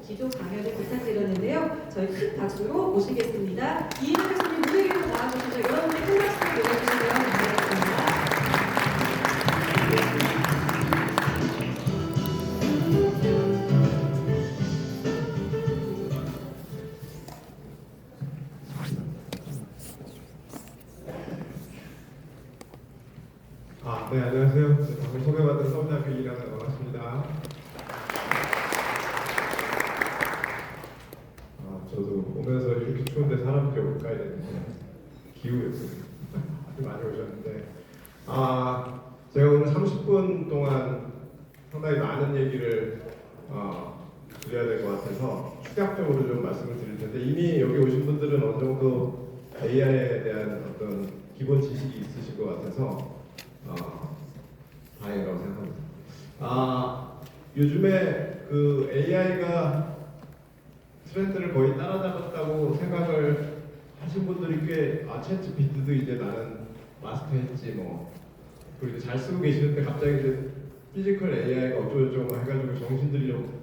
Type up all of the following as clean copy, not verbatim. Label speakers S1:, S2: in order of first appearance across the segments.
S1: 기조 강연을 부탁드렸는데요. 저희 큰 박수로 모시겠습니다. 이인호 교수님 무대 위로 나와주시죠. 여러분의 큰 박수로 보내주시면 감사하겠습니다.
S2: 네, 안녕하세요. 방금 소개받은 서울대학교 이인호입니다. 반갑습니다. 저도 오면서 이렇게 추운데 사람들이 올까 이랬는데 기후였어요. 아주 많이 오셨는데 제가 오늘 30분 동안 상당히 많은 얘기를 드려야 될 것 같아서 축약적으로 좀 말씀을 드릴 텐데 이미 여기 오신 분들은 어느 정도 AI에 대한 어떤 기본 지식이 있으실 것 같아서 다행이라고 생각합니다. 요즘에 그 AI가 트렌드를 거의 따라잡았다고 생각을 하신 분들이 꽤 챗GPT도 이제 나는 마스터했지 뭐 그리고 잘 쓰고 계시는데 갑자기 이제 피지컬 AI가 어쩌고저쩌고 해가지고 정신들이 좀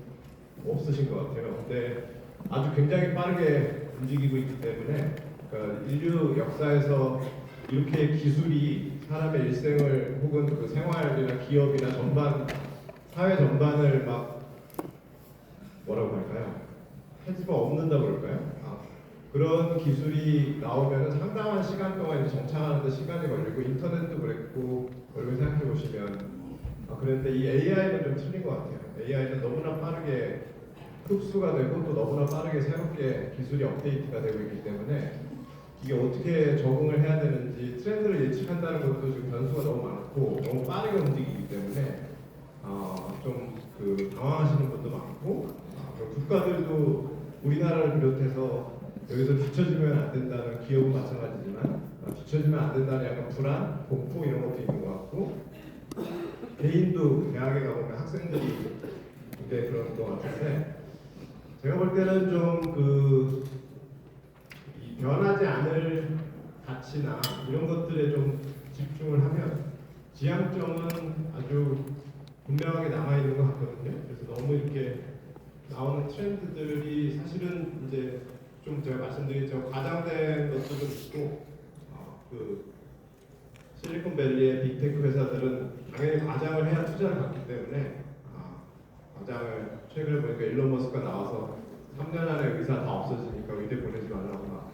S2: 없으신 것 같아요. 근데 아주 굉장히 빠르게 움직이고 있기 때문에 그러니까 인류 역사에서 이렇게 기술이 사람의 일생을 혹은 그 생활이나 기업이나 전반 사회 전반을 막 뭐라고 할까요? 해집어 엎는다고 그럴까요? 그런 기술이 나오면 상당한 시간 동안 정착하는 데 시간이 걸리고 인터넷도 그랬고 여러분 생각해 보시면 그런데 이 AI는 좀 틀린 것 같아요. AI는 너무나 빠르게 흡수가 되고 또 너무나 빠르게 새롭게 기술이 업데이트가 되고 있기 때문에 이게 어떻게 적응을 해야 되는지 트렌드를 예측한다는 것도 지금 변수가 너무 많고 너무 빠르게 움직이기 때문에 좀 그 당황하시는 분도 많고 국가들도 우리나라를 비롯해서 여기서 뒤처지면 안 된다는 기업은 마찬가지지만 뒤처지면 안 된다는 약간 불안, 공포 이런 것도 있는 것 같고 개인도 대학에 가보면 학생들이 굉장히 그런 것 같은데 제가 볼 때는 좀 변하지 않을 가치나 이런 것들에 좀 집중을 하면 지향점은 아주 분명하게 남아있는 것 같거든요. 그래서 너무 이렇게 나오는 트렌드들이 사실은 이제 좀 제가 말씀드렸죠. 과장된 것도 좀 있고 그 실리콘밸리의 빅테크 회사들은 당연히 과장을 해야 투자를 받기 때문에 과장을 최근에 보니까 일론 머스크가 나와서 3년 안에 의사 다 없어지니까 의대 보내지 말라고 막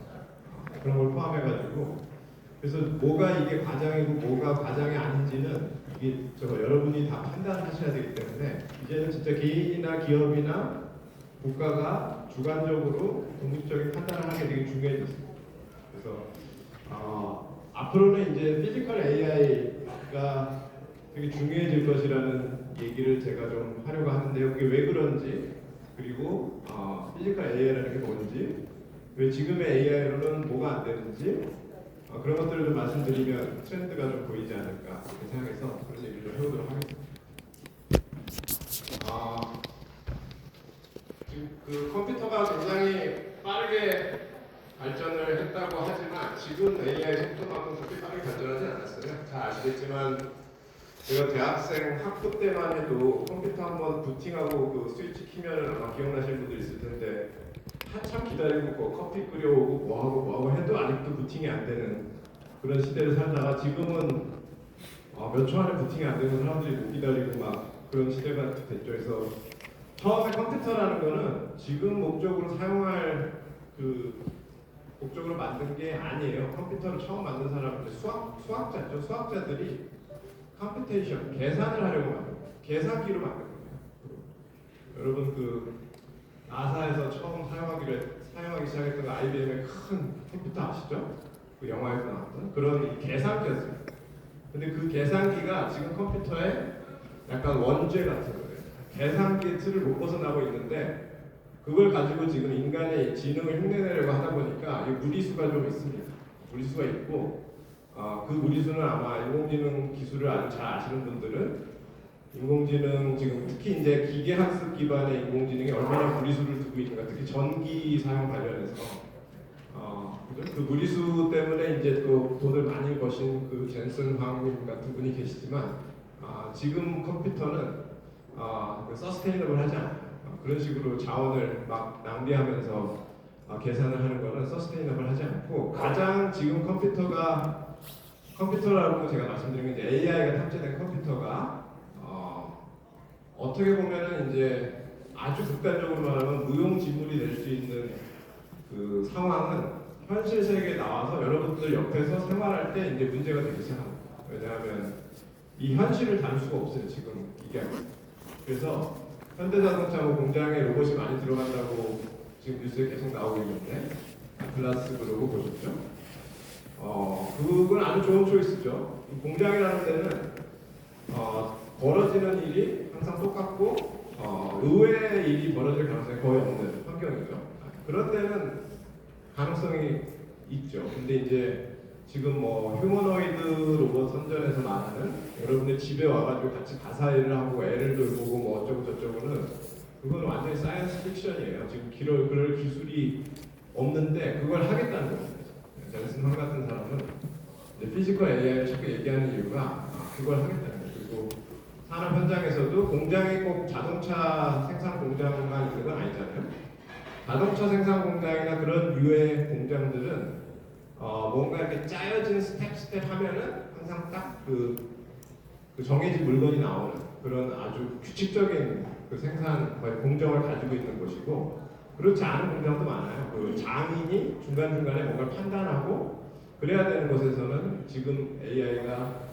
S2: 그런 걸 포함해가지고 그래서 뭐가 이게 과장이고 뭐가 과장이 아닌지는 이게 여러분이 다 판단하셔야 되기 때문에 이제는 진짜 개인이나 기업이나 국가가 주관적으로 독립적인 판단을 하게 되게 중요해졌습니다. 그래서 앞으로는 이제 피지컬 AI가 되게 중요해질 것이라는 얘기를 제가 좀 하려고 하는데요. 그게 왜 그런지 그리고 피지컬 AI라는 게 뭔지 왜 지금의 AI로는 뭐가 안 되는지 그런 것들을 좀 말씀드리면 트렌드가 좀 보이지 않을까 이렇게 생각해서 그런 얘기를 좀 해보도록 하겠습니다. 지금 그 컴퓨터가 굉장히 빠르게 발전을 했다고 하지만 지금 AI 속도만큼 그렇게 빠르게 발전하지 않았어요. 잘 아시겠지만 제가 대학생 학부 때만 해도 컴퓨터 한번 부팅하고 그 스위치 키면은 아마 기억나시는 분들 있을 텐데 한참 기다리고 커피 끓여오고 뭐하고 해도 아직도 부팅이 안 되는 그런 시대를 살다가 지금은 몇 초 안에 부팅이 안 되는 사람들이 못 기다리고 막 그런 시대가 됐죠. 그래서 처음에 컴퓨터라는 거는 지금 목적으로 사용할 그 목적으로 만든 게 아니에요. 컴퓨터를 처음 만든 사람은 수학자죠. 수학자들이 컴퓨테이션, 계산을 하려고 만든 거예요. 계산기로 만든 거예요. 여러분 그 나사에서 처음 사용하기 시작했던 그 IBM의 큰 컴퓨터 아시죠? 그 영화에서 나왔던 그런 계산기였어요. 근데 그 계산기가 지금 컴퓨터의 약간 원죄 같은 거예요. 계산기의 틀을 못 벗어나고 있는데 그걸 가지고 지금 인간의 지능을 흉내내려고 하다 보니까 이 무리수가 좀 있습니다. 무리수가 있고 그 무리수는 아마 인공지능 기술을 아주 잘 아시는 분들은 인공지능 지금 특히 이제 기계학습 기반의 인공지능이 얼마나 무리수를 두고 있는가 특히 전기 사용 관련해서 그 무리수 때문에 이제 또 돈을 많이 버신 그 젠슨 황님 같은 분이 계시지만 지금 컴퓨터는 그 서스테이너블 하지 않아요. 그런 식으로 자원을 막 낭비하면서 계산을 하는 거는 서스테이너블 하지 않고 가장 지금 컴퓨터라고 제가 말씀드린 게 이제 AI가 탑재된 컴퓨터가 어떻게 보면은 이제 아주 극단적으로 말하면 무용지물이 될 수 있는 그 상황은 현실 세계에 나와서 여러분들 옆에서 생활할 때 이제 문제가 되기 시작합니다. 왜냐하면 이 현실을 다룰 수가 없어요. 지금 이게. 그래서 현대자동차 공장에 로봇이 많이 들어간다고 지금 뉴스에 계속 나오고 있는데 글라스 그 로고 보셨죠? 그건 아주 좋은 초이스죠. 이 공장이라는 데는 벌어지는 일이 항상 똑같고 의외의 일이 벌어질 가능성이 거의 없는 환경이죠. 그런 데는 가능성이 있죠. 근데 이제 지금 뭐 휴머노이드 로봇 선전에서 말하는 여러분들 집에 와가지고 같이 가사 일을 하고 애를 돌보고 뭐 어쩌고 저쩌고는 그건 완전히 사이언스 픽션이에요. 지금 그럴 기술이 없는데 그걸 하겠다는 겁니다. 젠슨 황 같은 사람은 이제 피지컬 AI를 자꾸 얘기하는 이유가 그걸 하겠다는 거예요. 그리고 산업 현장에서도 공장이 꼭 자동차 생산 공장만 있는 건 아니잖아요. 자동차 생산 공장이나 그런 유의 공장들은 뭔가 이렇게 짜여진 스텝 하면은 항상 딱 그 정해진 물건이 나오는 그런 아주 규칙적인 그 생산 공정을 가지고 있는 곳이고 그렇지 않은 공장도 많아요. 그 장인이 중간중간에 뭔가를 판단하고 그래야 되는 곳에서는 지금 AI나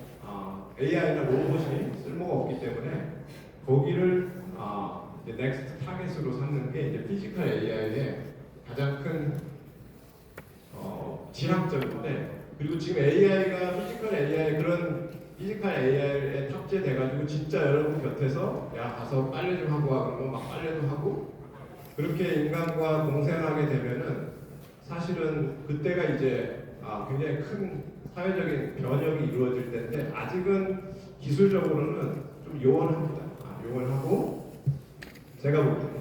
S2: 로봇이 쓸모가 없기 때문에 거기를 이제 넥스트 타겟으로 삼는 게 이제 피지컬 AI의 가장 큰 지향점인데 그리고 지금 AI가 피지컬 AI에 탑재돼가지고 진짜 여러분 곁에서 야 가서 빨래 좀 하고 와 그러면 막 빨래도 하고 그렇게 인간과 공생하게 되면은 사실은 그때가 이제 굉장히 큰 사회적인 변혁이 이루어질 때인데 아직은 기술적으로는 좀 요원합니다. 요원하고 제가 볼 때는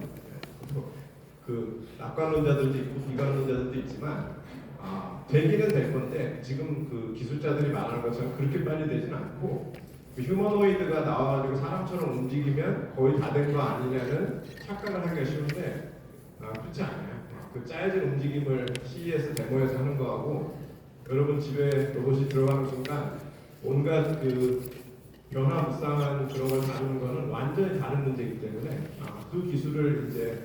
S2: 그 낙관론자들도 있고 비관론자들도 있지만 되기는 될 건데 지금 그 기술자들이 말하는 것처럼 그렇게 빨리 되지는 않고 그 휴머노이드가 나와가지고 사람처럼 움직이면 거의 다 된 거 아니냐는 착각을 하기가 쉬운데 그렇지 않아요. 그 짜여진 움직임을 CES 데모에서 하는 거하고 여러분 집에 로봇이 들어가는 순간 온갖 그 변화무쌍한 그런 걸 다루는 거는 완전히 다른 문제이기 때문에 그 기술을 이제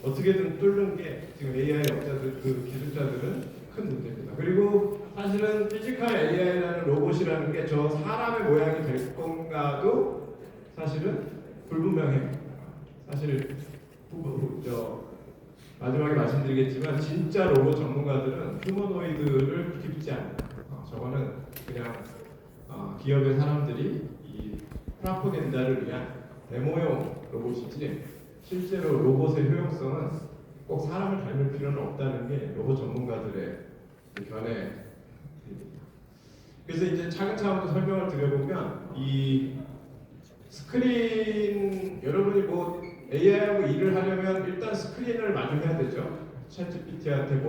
S2: 어떻게든 뚫는 게 지금 AI 업자들 그 기술자들은 큰 문제입니다. 그리고 사실은 피지컬 AI라는 로봇이라는 게 저 사람의 모양이 될 건가도 사실은 불분명해요. 사실 마지막에 말씀드리겠지만 진짜 로봇 전문가들은 휴머노이드를 그렇게 믿지 않는다. 저거는 그냥 기업의 사람들이 이 프라포겐다를 위한 데모용 로봇이지 실제로 로봇의 효용성은 꼭 사람을 닮을 필요는 없다는 게 로봇 전문가들의 견해입니다. 그래서 이제 차근차근 설명을 드려보면 이 스크린 여러분이 뭐 AI하고 일을 하려면 일단 스크린을 마주해야 되죠. 챗GPT한테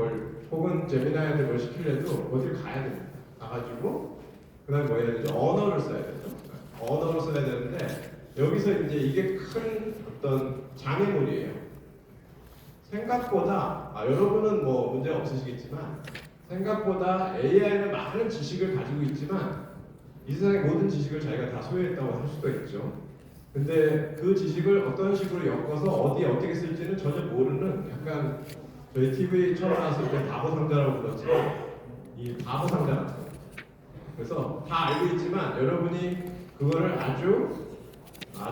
S2: 혹은 제미나이한테 뭘 시키려도 어딜 가야 됩니다. 가가지고 그다음에 뭐 해야 되죠? 언어를 써야 되죠. 언어를 써야 되는데 여기서 이제 이게 큰 어떤 장애물이에요. 생각보다 여러분은 뭐 문제 없으시겠지만 생각보다 AI는 많은 지식을 가지고 있지만 이 세상의 모든 지식을 자기가 다 소유했다고 할 수도 있죠. 근데 그 지식을 어떤 식으로 엮어서 어디에 어떻게 쓸지는 전혀 모르는 약간 저희 TV 처음 나왔을 때 바보 상자라고 불렀지만 이 바보 상자 같은 거. 그래서 다 알고 있지만 여러분이 그거를 아주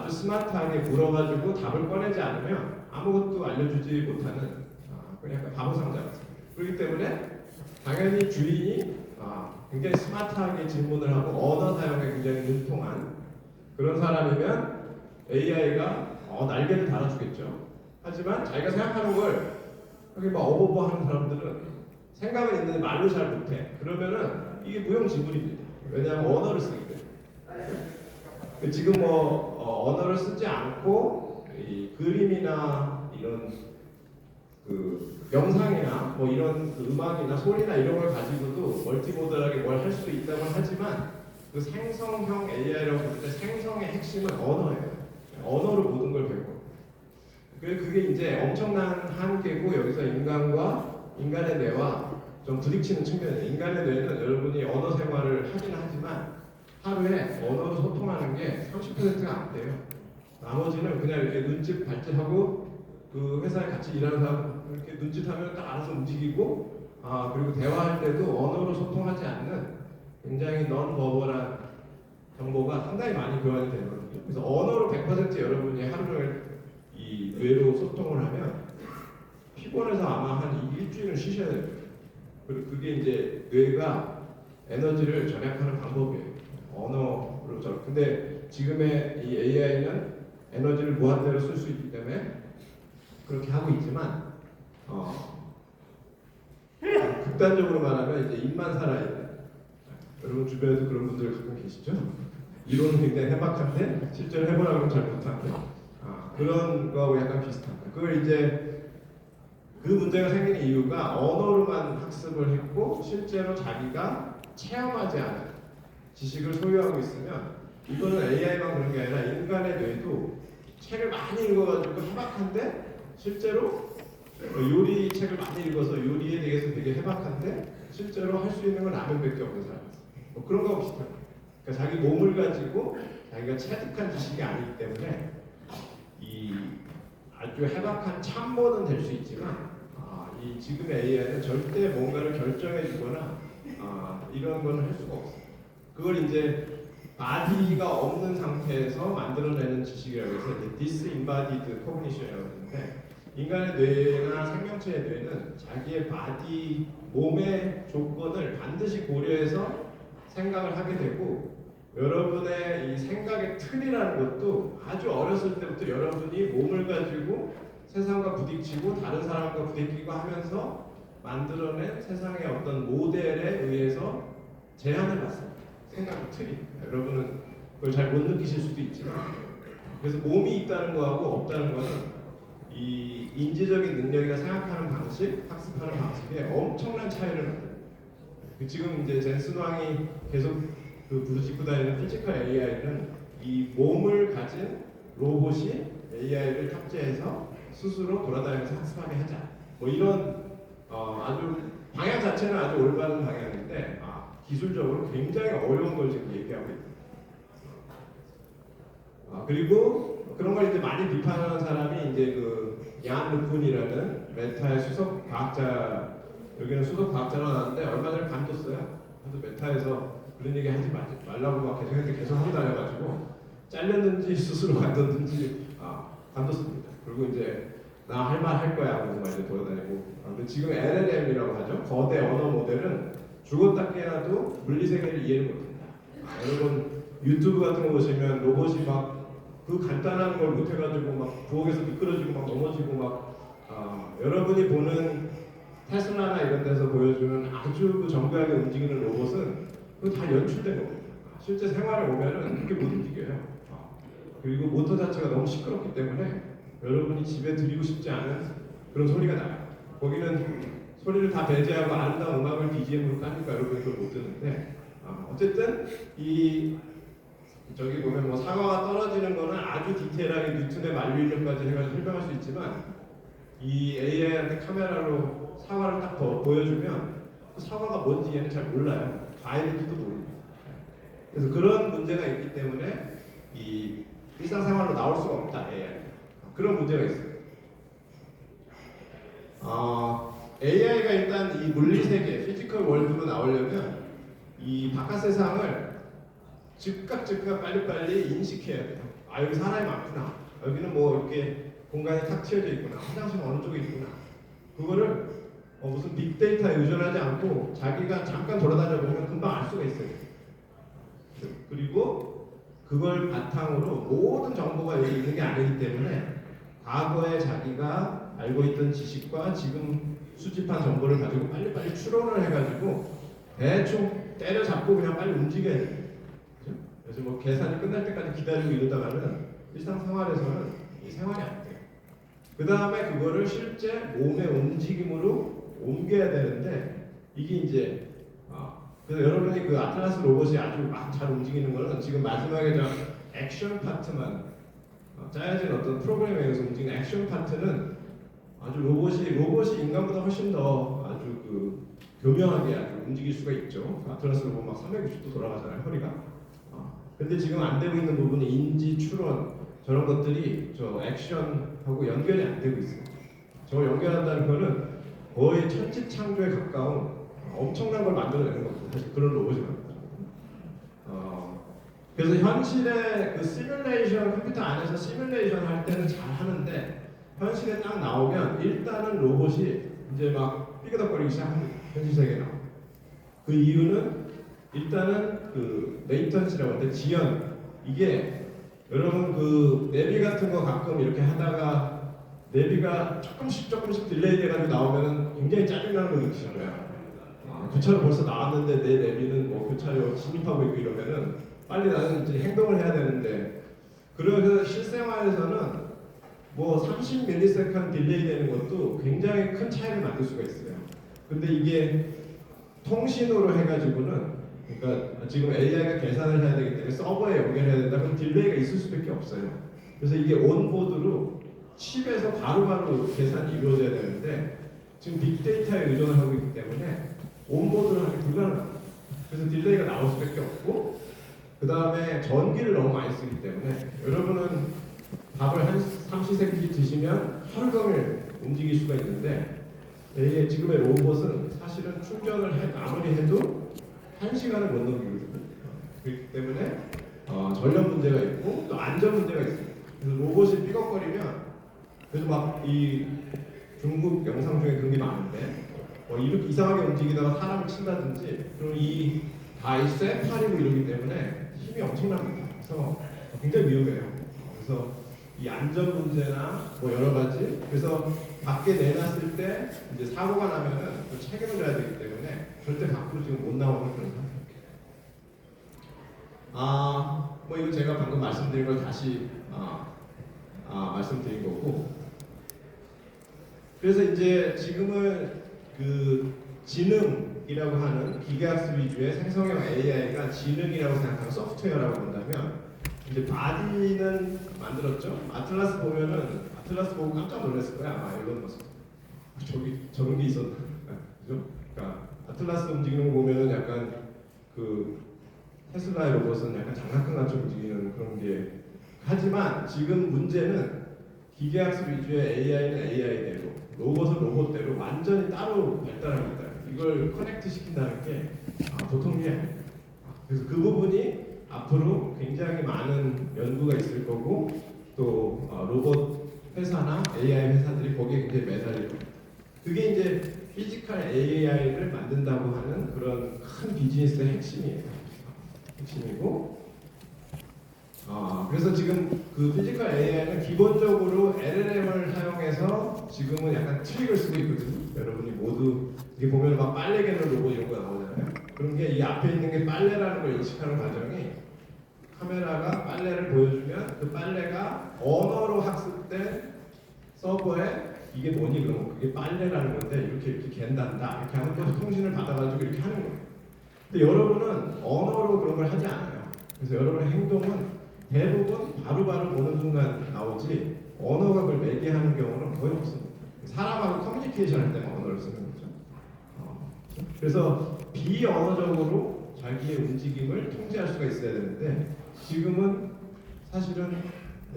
S2: 스마트하게 물어가지고 답을 꺼내지 않으면 아무것도 알려주지 못하는 그냥 약간 바보 상자 같은 거예요. 그렇기 때문에 당연히 주인이 굉장히 스마트하게 질문을 하고 언어 사용에 굉장히 능통한 그런 사람이면 AI가 날개를 달아주겠죠. 하지만 자기가 생각하는 걸 여기 막 어버버 하는 사람들은 생각은 있는데 말로 잘 못해. 그러면은 이게 무용지물입니다. 왜냐하면 언어를 쓰기 때문에. 지금 언어를 쓰지 않고 이 그림이나 이런 그 영상이나 뭐 이런 그 음악이나 소리나 이런 걸 가지고도 멀티모달하게 뭘 할 수 있다고 하지만 그 생성형 AI라고 부를 때 생성의 핵심은 언어예요. 언어로 모든 걸 배우고 그게 이제 엄청난 한계고 여기서 인간과 인간의 뇌와 좀 부딪히는 측면이에요. 인간의 뇌는 여러분이 언어 생활을 하긴 하지만 하루에 언어로 소통하는 게 30%가 안 돼요. 나머지는 그냥 이렇게 눈짓 발짓하고 그 회사에 같이 일하는 사람 이렇게 눈짓하면 딱 알아서 움직이고 그리고 대화할 때도 언어로 소통하지 않는 굉장히 넌버벌한 정보가 상당히 많이 교환이 되거든요. 그래서 언어로 100% 여러분이 하루 종일 이 뇌로 소통을 하면 피곤해서 아마 한 일주일은 쉬셔야 돼요. 그리고 그게 이제 뇌가 에너지를 절약하는 방법이에요. 언어로 근데 지금의 이 AI는 에너지를 무한대로 쓸 수 있기 때문에 그렇게 하고 있지만 극단적으로 말하면 이제 입만 살아있는 여러분 주변에도 그런 분들 가끔 계시죠? 이론은 굉장히 해박한데 실제로 해보라고 하면 잘 못하는 그런 거하고 약간 비슷합니다. 그걸 이제 그 문제가 생기는 이유가 언어로만 학습을 했고 실제로 자기가 체험하지 않은 지식을 소유하고 있으면 이거는 AI만 그런 게 아니라 인간의 뇌도 책을 많이 읽어가지고 해박한데 실제로 요리 책을 많이 읽어서 요리에 대해서 되게 해박한데 실제로 할 수 있는 건 라면밖에 없는 사람 뭐 그런 거하고 비슷합니다. 그러니까 자기 몸을 가지고 자기가 체득한 지식이 아니기 때문에 이 아주 해박한 참모는 될 수 있지만 이 지금의 AI는 절대 뭔가를 결정해주거나 이런 거는 할 수가 없어요. 그걸 이제 바디가 없는 상태에서 만들어내는 지식이라고 해서 disembodied cognition이라고 하는데 인간의 뇌나 생명체의 뇌는 자기의 바디, 몸의 조건을 반드시 고려해서 생각을 하게 되고 여러분의 이 생각의 틀이라는 것도 아주 어렸을 때부터 여러분이 몸을 가지고 세상과 부딪히고 다른 사람과 부딪히고 하면서 만들어낸 세상의 어떤 모델에 의해서 제한을 받습니다. 생각의 틀이. 여러분은 그걸 잘 못 느끼실 수도 있지만 그래서 몸이 있다는 거하고 없다는 거는 이 인지적인 능력이나 생각하는 방식, 학습하는 방식에 엄청난 차이를 만듭니다. 지금 이제 젠슨 왕이 계속 그 부르짖고 다니는 피지컬 AI는 이 몸을 가진 로봇이 AI를 탑재해서 스스로 돌아다니면서 학습하게 하자. 뭐 이런 아주 방향 자체는 아주 올바른 방향인데 기술적으로 굉장히 어려운 걸 지금 얘기하고 있습니다. 그리고 그런 걸 이제 많이 비판하는 사람이 이제 그얀 루푼이라는 메타의 수석 과학자, 여기는 수석 과학자로 나왔는데 얼마 전에 관뒀어요. 그래서 메타에서 그런 얘기 하지 말라고 막 계속 하고 다녀가지고 잘렸는지 스스로 관뒀는지 관뒀습니다. 그리고 이제 나 할 말 할 거야 하면서 막 이제 돌아다니고 근데 지금 LLM이라고 하죠. 거대 언어 모델은 죽었다 깨어나도 물리 세계를 이해를 못한다. 여러분 유튜브 같은 거 보시면 로봇이 막 그 간단한 걸 못해가지고 막 부엌에서 미끄러지고 막 넘어지고 막 여러분이 보는 테슬라나 이런 데서 보여주는 아주 정교하게 움직이는 로봇은 그거 다 연출된 겁니다. 실제 생활에 오면은 그렇게 못 움직여요. 그리고 모터 자체가 너무 시끄럽기 때문에 여러분이 집에 들이고 싶지 않은 그런 소리가 나요. 거기는 소리를 다 배제하고 아름다운 음악을 BGM으로 까니까 여러분이 그걸 못 듣는데 어쨌든 이 저기 보면 뭐 사과가 떨어지는 거는 아주 디테일하게 뉴턴의 만류인력까지 해가지고 설명할 수 있지만 이 AI한테 카메라로 사과를 딱 보여주면 그 사과가 뭔지 얘는 잘 몰라요. 과일인지도 모릅니다. 그래서 그런 문제가 있기 때문에 이 일상생활로 나올 수가 없다. AI. 그런 문제가 있어요. AI가 일단 이 물리세계, 피지컬 월드로 나오려면 이 바깥 세상을 즉각 빨리빨리 인식해야 돼요. 여기 사람이 많구나. 여기는 뭐 이렇게 공간이 탁 트여져 있구나. 화장실 어느 쪽에 있구나. 그거를 무슨 빅데이터에 의존하지 않고 자기가 잠깐 돌아다녀 보면 금방 알 수가 있어요. 그리고 그걸 바탕으로 모든 정보가 여기 있는 게 아니기 때문에 과거에 자기가 알고 있던 지식과 지금 수집한 정보를 가지고 빨리빨리 추론을 해가지고 대충 때려잡고 그냥 빨리 움직여야 돼요. 그래서 뭐 계산이 끝날 때까지 기다리고 이러다가는 일상생활에서는 이 생활이 안 돼요. 그 다음에 그거를 실제 몸의 움직임으로 옮겨야 되는데 이게 이제 그래서 여러분이 그 아틀라스 로봇이 아주 막 잘 움직이는 거는 지금 마지막에 저 액션 파트만 짜여진 어떤 프로그램에 의해서 움직이는 액션 파트는 아주 로봇이 인간보다 훨씬 더 아주 교묘하게 아주 움직일 수가 있죠. 아틀라스로 보면 막 360도 돌아가잖아요, 허리가. 근데 지금 안 되고 있는 부분이 인지, 추론 저런 것들이 저 액션하고 연결이 안 되고 있어요. 저 연결한다는 거는 거의 천지창조에 가까운 엄청난 걸 만들어내는 겁니다. 사실 그런 로봇이 만들어요. 그래서 현실의 그 시뮬레이션, 컴퓨터 안에서 시뮬레이션 할 때는 잘 하는데 현실에 딱 나오면 일단은 로봇이 이제 막 삐그덕거리기 시작합니다. 현실 세계에 나오면. 그 이유는 일단은 그 레이턴시라고 하는데 지연, 이게 여러분 그 내비 같은 거 가끔 이렇게 하다가 내비가 조금씩 딜레이 돼가지고 나오면은 굉장히 짜증나는 거 느끼잖아요. 교차로 벌써 나왔는데 내 내비는 뭐 교차로 진입하고 있고 이러면은 빨리 나는 이제 행동을 해야 되는데, 그래서 실생활에서는 뭐 30ms 딜레이 되는 것도 굉장히 큰 차이를 만들 수가 있어요. 근데 이게 통신으로 해가지고는, 그러니까 지금 AI가 계산을 해야 되기 때문에 서버에 연결해야 된다 그럼 딜레이가 있을 수밖에 없어요. 그래서 이게 온보드로 칩에서 바로바로 계산이 이루어져야 되는데 지금 빅데이터에 의존을 하고 있기 때문에 온보드를 하기 불가능합니다. 그래서 딜레이가 나올 수밖에 없고, 그 다음에 전기를 너무 많이 쓰기 때문에 여러분은 밥을 한 삼시세끼 드시면 하루 종일 움직일 수가 있는데 지금의 로봇은 사실은 충전을 아무리 해도 1시간을 못 넘기거든요. 그렇기 때문에 전력 문제가 있고 또 안전 문제가 있습니다. 그래서 로봇이 삐걱거리면, 그래서 막 이 중국 영상 중에 그런 게 많은데 이렇게 이상하게 움직이다가 사람을 친다든지, 그럼 이 다이 쇠팔이고 이러기 때문에 힘이 엄청납니다. 그래서 굉장히 위험해요. 그래서 이 안전 문제나 뭐 여러 가지, 그래서 밖에 내놨을 때 이제 사고가 나면은 그 책임을 져야 되기 때문에 절대 밖으로 지금 못 나오는 그런 상태입니다. 뭐 이거 제가 방금 말씀드린 걸 다시 말씀드린 거고, 그래서 이제 지금은 그 지능이라고 하는 기계학습 위주의 생성형 AI가 지능이라고 생각하는 소프트웨어라고 본다면, 이제 바디는 만들었죠. 아틀라스 보고 깜짝 놀랐을 거야. 이런 모습. 저런 게 있었나? 그죠? 그러니까 아틀라스 움직이는 거 보면은 약간 그 테슬라의 로봇은 약간 장난감 같이 움직이는 그런 게. 하지만 지금 문제는 기계학습 위주의 AI는 AI대로, 로봇은 로봇대로 완전히 따로 발달하고 있다. 이걸 커넥트 시킨다는 게 보통 일이 아닙니다. 그래서 그 부분이 앞으로 굉장히 많은 연구가 있을 거고, 또 로봇 회사나 AI 회사들이 거기에 굉장히 매달릴 겁니다. 그게 이제 피지컬 AI를 만든다고 하는 그런 큰 비즈니스의 핵심이고, 그래서 지금 그 피지컬 AI는 기본적으로 LLM을 사용해서 지금은 약간 트릭을 쓰고 있거든요. 여러분이 모두 이게 보면 막 빨래 개는 로봇 이런 거 나오잖아요. 그런 게 이 앞에 있는 게 빨래라는 걸 인식하는 과정이, 카메라가 빨래를 보여주면 그 빨래가 언어로 학습된 서버에 이게 뭐니 그러면 그게 빨래라는 건데 이렇게 갠단다 이렇게 하는 거 통신을 받아가지고 이렇게 하는 거예요. 근데 여러분은 언어로 그런 걸 하지 않아요. 그래서 여러분의 행동은 대부분 바로바로 보는 순간 나오지 언어가 그걸 매개하는 경우는 거의 없습니다. 사람하고 커뮤니케이션 할 때만 언어를 쓰는 거죠. 그래서 비언어적으로 자기의 움직임을 통제할 수가 있어야 되는데, 지금은 사실은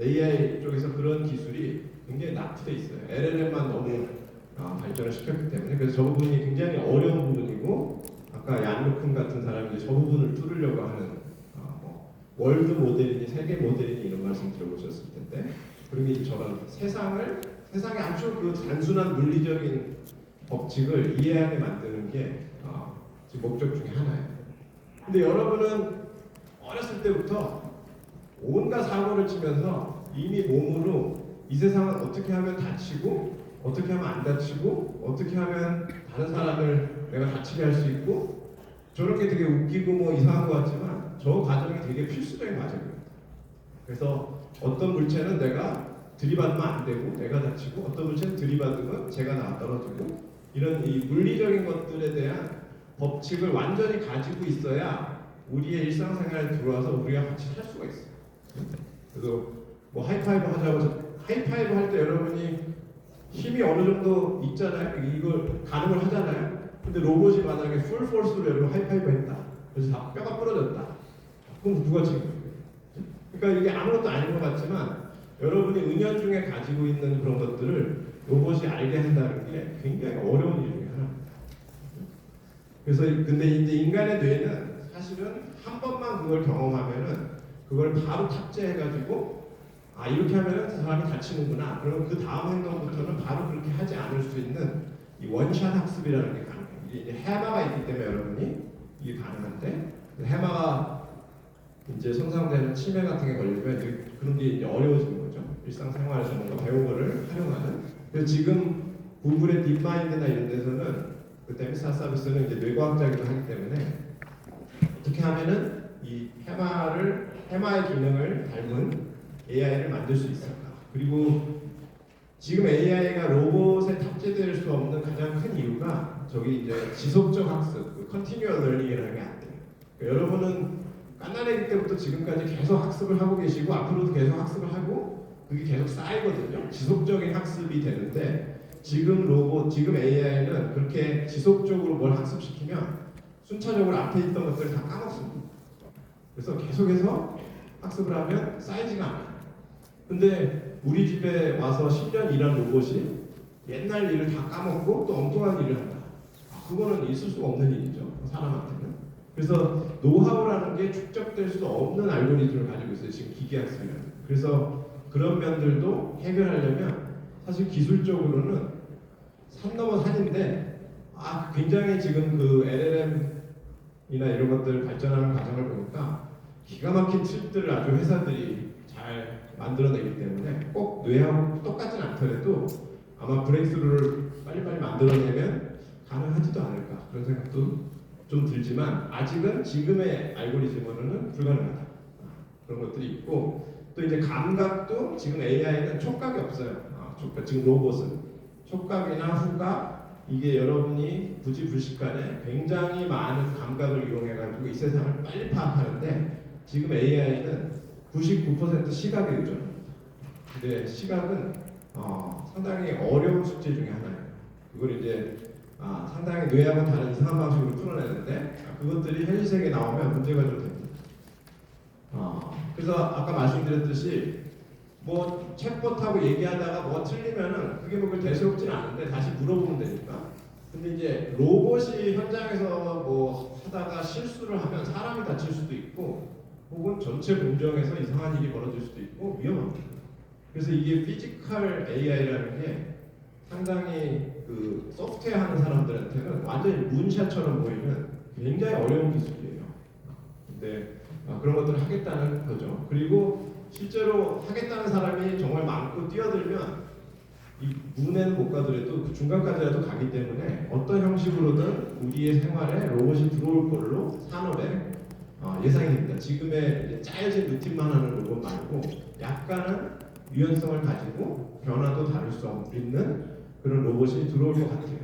S2: AI 쪽에서 그런 기술이 굉장히 낙후돼 있어요. LLM만 너무 발전을 시켰기 때문에. 그래서 저 부분이 굉장히 어려운 부분이고, 아까 얀루큰 같은 사람이 저 부분을 뚫으려고 하는 월드 모델이니 세계 모델이니 이런 말씀 들어보셨을 텐데, 그런 게 저런 세상에 아주 그 단순한 물리적인 법칙을 이해하게 만드는 게 지금 목적 중에 하나예요. 근데 여러분은 어렸을 때부터 온갖 사고를 치면서 이미 몸으로 이 세상은 어떻게 하면 다치고 어떻게 하면 안 다치고 어떻게 하면 다른 사람을 내가 다치게 할 수 있고, 저렇게 되게 웃기고 뭐 이상한 것 같지만 저 과정이 되게 필수적인 과정입니다. 그래서 어떤 물체는 내가 들이받으면 안 되고 내가 다치고, 어떤 물체는 들이받으면 제가 나가 떨어지고, 이런 이 물리적인 것들에 대한 법칙을 완전히 가지고 있어야 우리의 일상생활에 들어와서 우리가 같이 살 수가 있어요. 그래서 뭐 하이파이브 하자고 하이파이브 할 때 여러분이 힘이 어느 정도 있잖아요. 이걸 가늠을 하잖아요. 근데 로봇이 만약에 풀 포스로 여러분 하이파이브 했다. 그래서 다 뼈가 부러졌다. 그럼 누가 책임을 져요? 그러니까 이게 아무것도 아닌 것 같지만 여러분이 은연중에 가지고 있는 그런 것들을 로봇이 알게 한다는 게 굉장히 어려운 일 중에 하나입니다. 그래서 근데 이제 인간의 뇌는 사실은 한 번만 그걸 경험하면은 그걸 바로 탑재해가지고 아 이렇게 하면은 사람이 다치는구나. 그러면 그 다음 행동부터는 바로 그렇게 하지 않을 수 있는 이 원샷 학습이라는 게 가능해요. 이게 이제 해마가 있기 때문에 여러분이 이게 가능한데 해마가 이제 손상되는 치매 같은 게 걸리면 이제 그런 게 이제 어려워지는 거죠. 일상생활에서 뭔가 배운 거를 활용하는. 그래서 지금 구글의 딥마인드나 이런 데서는 그 데미사 서비스는 이제 뇌과학자기도 하기 때문에 어떻게 하면은 이 해마의 기능을 닮은 AI를 만들 수 있을까? 그리고 지금 AI가 로봇에 탑재될 수 없는 가장 큰 이유가 저기 이제 지속적 학습, 그 컨티뉴얼 러닝이라는 게 안 돼요. 그러니까 여러분은 갓난아기 때부터 지금까지 계속 학습을 하고 계시고 앞으로도 계속 학습을 하고 그게 계속 쌓이거든요. 지속적인 학습이 되는데 지금 AI는 그렇게 지속적으로 뭘 학습시키면 순차적으로 앞에 있던 것들을 다 까먹습니다. 그래서 계속해서 학습을 하면 쌓이지가 않아요. 근데 우리 집에 와서 10년 일한 로봇이 옛날 일을 다 까먹고 또 엉뚱한 일을 한다. 그거는 있을 수가 없는 일이죠. 사람한테는. 그래서 노하우라는 게 축적될 수 없는 알고리즘을 가지고 있어요. 지금 기계학습이라는. 그래서 그런 면들도 해결하려면 사실 기술적으로는 산 넘어 산인데 굉장히 지금 그 LLM이나 이런 것들 발전하는 과정을 보니까 기가 막힌 칩들을 아주 회사들이 잘 만들어내기 때문에 꼭 뇌하고 똑같진 않더라도 아마 브레이크스루를 빨리빨리 만들어내면 가능하지도 않을까 그런 생각도 좀 들지만 아직은 지금의 알고리즘으로는 불가능하다. 그런 것들이 있고 또 이제 감각도 지금 AI는 촉각이 없어요. 촉각, 지금 로봇은 촉각이나 후각 이게 여러분이 부지불식간에 굉장히 많은 감각을 이용해가지고 이 세상을 빨리 파악하는데 지금 AI는 99% 시각에 의존합니다. 근데 시각은 상당히 어려운 숙제 중에 하나예요. 그걸 이제 상당히 뇌하고 다른 이상한 방식으로 풀어내는데 그것들이 현실 세계에 나오면 문제가 좀 됩니다. 그래서 아까 말씀드렸듯이 뭐 챗봇하고 얘기하다가 뭐 틀리면은 그게 뭐 대수롭지는 않은데 다시 물어보면 되니까. 근데 이제 로봇이 현장에서 뭐 하다가 실수를 하면 사람이 다칠 수도 있고 혹은 전체 공정에서 이상한 일이 벌어질 수도 있고 위험합니다. 그래서 이게 피지컬 AI라는 게 상당히 그 소프트웨어 하는 사람들한테는 완전히 문샷처럼 보이는 굉장히 어려운 기술이에요. 근데 그런 것들을 하겠다는 거죠. 그리고 실제로 하겠다는 사람이 정말 많고 뛰어들면 이 문에는 못 가더라도 그 중간까지라도 가기 때문에 어떤 형식으로든 우리의 생활에 로봇이 들어올 걸로 산업에 예상이 됩니다. 지금의 이제 짜여진 루틴만 하는 로봇 말고 약간은 유연성을 가지고 변화도 다룰 수 있는 그런 로봇이 들어올 것 같아요.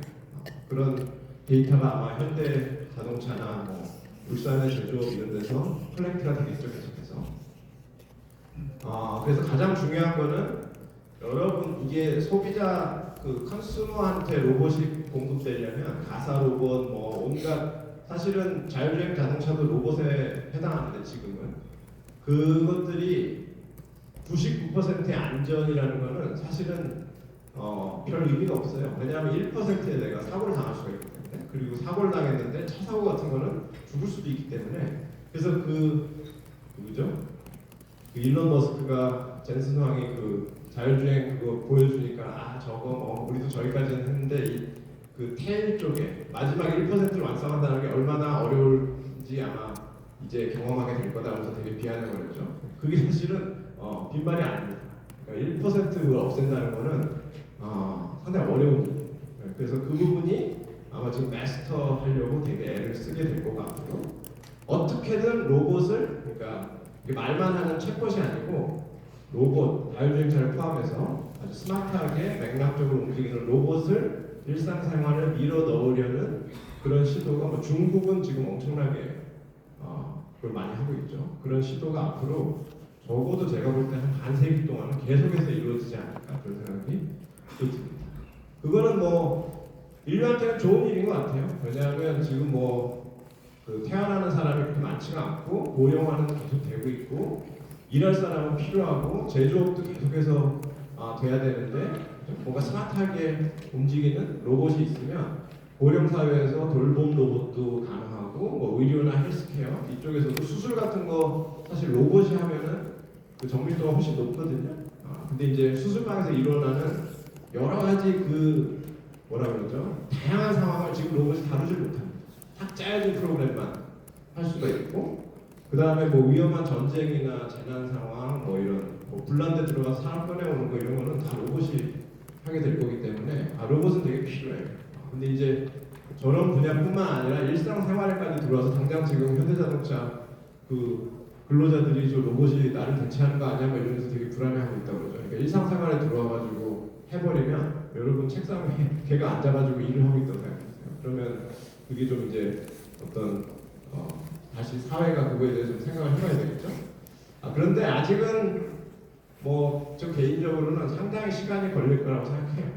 S2: 그런 데이터가 아마 현대 자동차나 뭐 울산의 제조업 이런 데서 컬렉트가 되겠죠, 계속해서. 그래서 가장 중요한 거는 여러분 이게 소비자 그 컨슈머한테 로봇이 공급되려면 가사 로봇 뭐 온갖 사실은 자율주행 자동차도 로봇에 해당하는데 지금은 그것들이 99%의 안전이라는 거는 사실은 별 의미가 없어요. 왜냐하면 1%에 내가 사고를 당할 수가 있기 때문에 그리고 사고를 당했는데 차 사고 같은 거는 죽을 수도 있기 때문에 그래서 누구죠? 그 일론 머스크가 젠슨 황이 그 자율주행 그거 보여주니까 저거 우리도 저기까지는 했는데 그 테일 쪽에 마지막 1%를 완성한다는 게 얼마나 어려울지 아마 이제 경험하게 될 거다 그래서 되게 비아냥거렸죠. 그게 사실은 빈말이 아닙니다. 그러니까 1%를 없앤다는 거는 상당히 어려운 일이에요. 그래서 그 부분이 아마 지금 마스터 하려고 되게 애를 쓰게 될 것 같고 어떻게든 로봇을 그러니까 말만 하는 챗봇이 아니고 로봇, 자율주행차를 포함해서 아주 스마트하게 맥락적으로 움직이는 로봇을 일상생활에 밀어 넣으려는 그런 시도가 뭐 중국은 지금 엄청나게 그걸 많이 하고 있죠. 그런 시도가 앞으로 적어도 제가 볼 때 한 반세기 동안은 계속해서 이루어지지 않을까 그런 생각이 또 듭니다. 그거는 뭐 인류한테는 좋은 일인 것 같아요. 왜냐하면 지금 그 태어나는 사람이 그렇게 많지가 않고 고령화는 계속 되고 있고 일할 사람은 필요하고 제조업도 계속해서 돼야 되는데 뭔가 스마트하게 움직이는 로봇이 있으면 고령 사회에서 돌봄 로봇도 가능하고 뭐 의료나 헬스케어 이쪽에서도 수술 같은 거 사실 로봇이 하면은 그 정밀도가 훨씬 높거든요. 근데 이제 수술방에서 일어나는 여러 가지 그 뭐라 그러죠? 다양한 상황을 지금 로봇이 다루질 못합니다. 딱 짜여진 프로그램만 할 수가 있고 그 다음에 뭐 위험한 전쟁이나 재난 상황 뭐 이런 뭐 불난데 들어가서 사람 꺼내오는 거 이런 거는 다 로봇이 하게 될 거기 때문에 로봇은 되게 필요해요. 근데 이제 저런 분야뿐만 아니라 일상생활에까지 들어와서 당장 지금 현대자동차 그 근로자들이 저 로봇이 나를 대체하는 거 아니야? 막 이러면서 되게 불안해하고 있다고 그러죠. 그러니까 일상생활에 들어와가지고 해버리면 여러분 책상에 걔가 앉아가지고 일을 하고 있다고 생각해요. 그러면 그게 좀 이제 어떤 다시 사회가 그거에 대해서 좀 생각을 해봐야 되겠죠. 그런데 아직은 뭐 저 개인적으로는 상당히 시간이 걸릴 거라고 생각해요.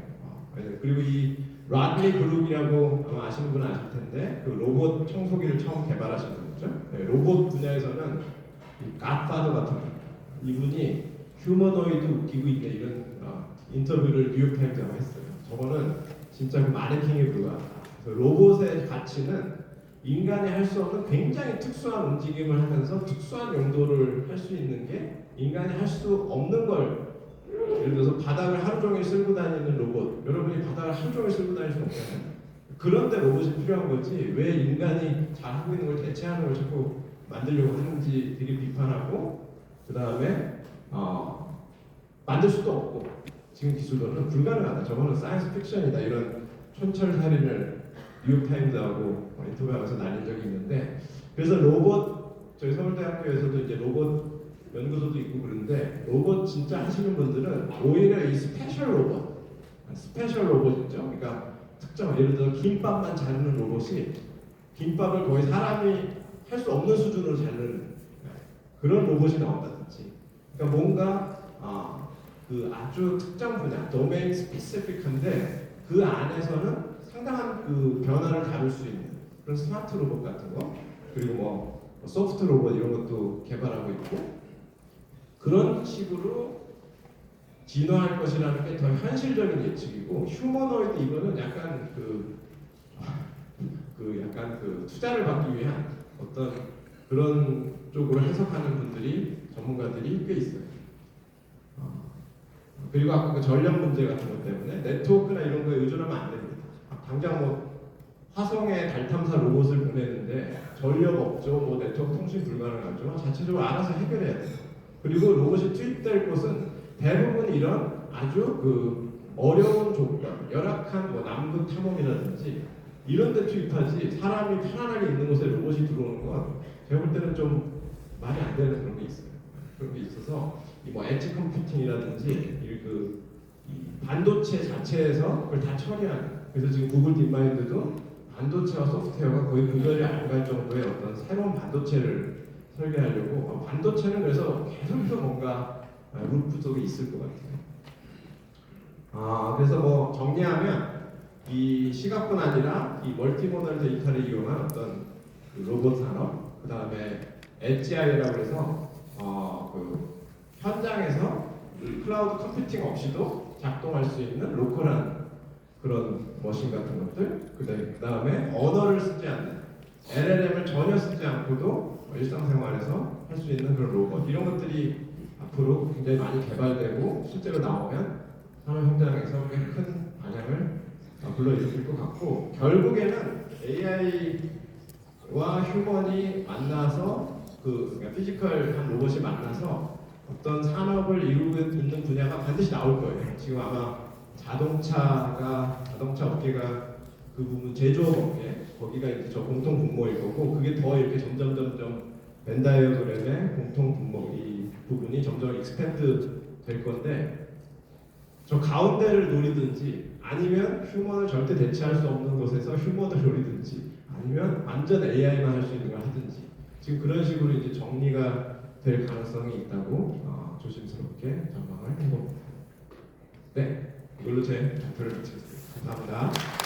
S2: 그리고 이 라들리 그룹이라고 아마 아시는 분은 아실 텐데 그 로봇 청소기를 처음 개발하신 분이죠. 네, 로봇 분야에서는 이 갓파더 같은 분. 이분이 휴머노이드 웃기고 있네 이런 인터뷰를 뉴욕타임즈가 했어요. 저거는 진짜 그 마네킹에 불과하다. 로봇의 가치는 인간이 할 수 없는 굉장히 특수한 움직임을 하면서 특수한 용도를 할 수 있는 게 인간이 할 수 없는 걸 예를 들어서 바닥을 하루 종일 쓸고 다니는 로봇 여러분이 바닥을 하루 종일 쓸고 다닐 수 없잖아요. 그런데 로봇이 필요한 거지 왜 인간이 잘하고 있는 걸 대체하는 걸 자꾸 만들려고 하는지 되게 비판하고 그 다음에 만들 수도 없고 지금 기술로는 불가능하다. 저거는 사이언스 픽션이다. 이런 촌철살인을 뉴욕타임즈하고 인터뷰하면서 날린 적이 있는데 그래서 로봇 저희 서울대학교에서도 이제 로봇 연구소도 있고 그런데 로봇 진짜 하시는 분들은 오히려 이 스페셜 로봇 있죠. 그러니까 특정 예를 들어 김밥만 자르는 로봇이 김밥을 거의 사람이 할 수 없는 수준으로 자르는 그런 로봇이 나온다든지 그러니까 뭔가 그 아주 특정 분야 도메인 스페시픽한데 그 안에서는 상당한 그 변화를 다룰 수 있는 그런 스마트 로봇 같은 거 그리고 뭐 소프트 로봇 이런 것도 개발하고 있고 그런 식으로 진화할 것이라는 게 더 현실적인 예측이고 휴머노이드 이거는 약간 약간 그 투자를 받기 위한 어떤 그런 쪽으로 해석하는 분들이 전문가들이 꽤 있어요. 그리고 아까 그 전력 문제 같은 것 때문에 네트워크나 이런 거에 의존하면 안 됩니다. 당장 뭐 화성에 달 탐사 로봇을 보내는데 전력 없죠, 뭐 네트워크 통신 불가능하죠. 자체적으로 알아서 해결해야 돼요. 그리고 로봇이 투입될 곳은 대부분 이런 아주 그 어려운 조건, 열악한 뭐 남극 탐험이라든지 이런 데 투입하지 사람이 편안하게 있는 곳에 로봇이 들어오는 건 제가 볼 때는 좀 말이 안 되는 그런 게 있어요. 그런 게 있어서 이 뭐 엣지 컴퓨팅이라든지 이 반도체 자체에서 그걸 다 처리하는 그래서 지금 구글 딥마인드도 반도체와 소프트웨어가 거의 구별이 안 갈 정도의 어떤 새로운 반도체를 설계하려고 반도체는 그래서 계속해서 뭔가 루프 속에 있을 것 같아요. 그래서 뭐 정리하면 이 시각뿐 아니라 이 멀티모달 데이터를 이용한 어떤 그 로봇 산업, 그 다음에 엣지아이라고 해서 그 현장에서 클라우드 컴퓨팅 없이도 작동할 수 있는 로컬한 그런 머신 같은 것들, 그 다음에 언어를 쓰지 않는 LLM을 전혀 쓰지 않고도 일상생활에서 할 수 있는 그런 로봇 이런 것들이 앞으로 굉장히 많이 개발되고 실제로 나오면 산업 현장에서 꽤 큰 방향을 불러일으킬 것 같고 결국에는 AI와 휴먼이 만나서 그러니까 피지컬한 로봇이 만나서 어떤 산업을 이루고 있는 분야가 반드시 나올 거예요. 지금 아마 자동차 업계가 그 부분 제조업 업계 거기가 이제 저 공통 분모일 거고 그게 더 이렇게 점점 벤다이어그램의 공통 분모 이 부분이 점점 익스팬드 될 건데 저 가운데를 노리든지 아니면 휴먼을 절대 대체할 수 없는 곳에서 휴먼을 노리든지 아니면 완전 AI만 할 수 있는 걸 하든지 지금 그런 식으로 이제 정리가 될 가능성이 있다고 조심스럽게 전망을 해봅니다. 네, 이걸로 제 발표를 마치겠습니다. 감사합니다.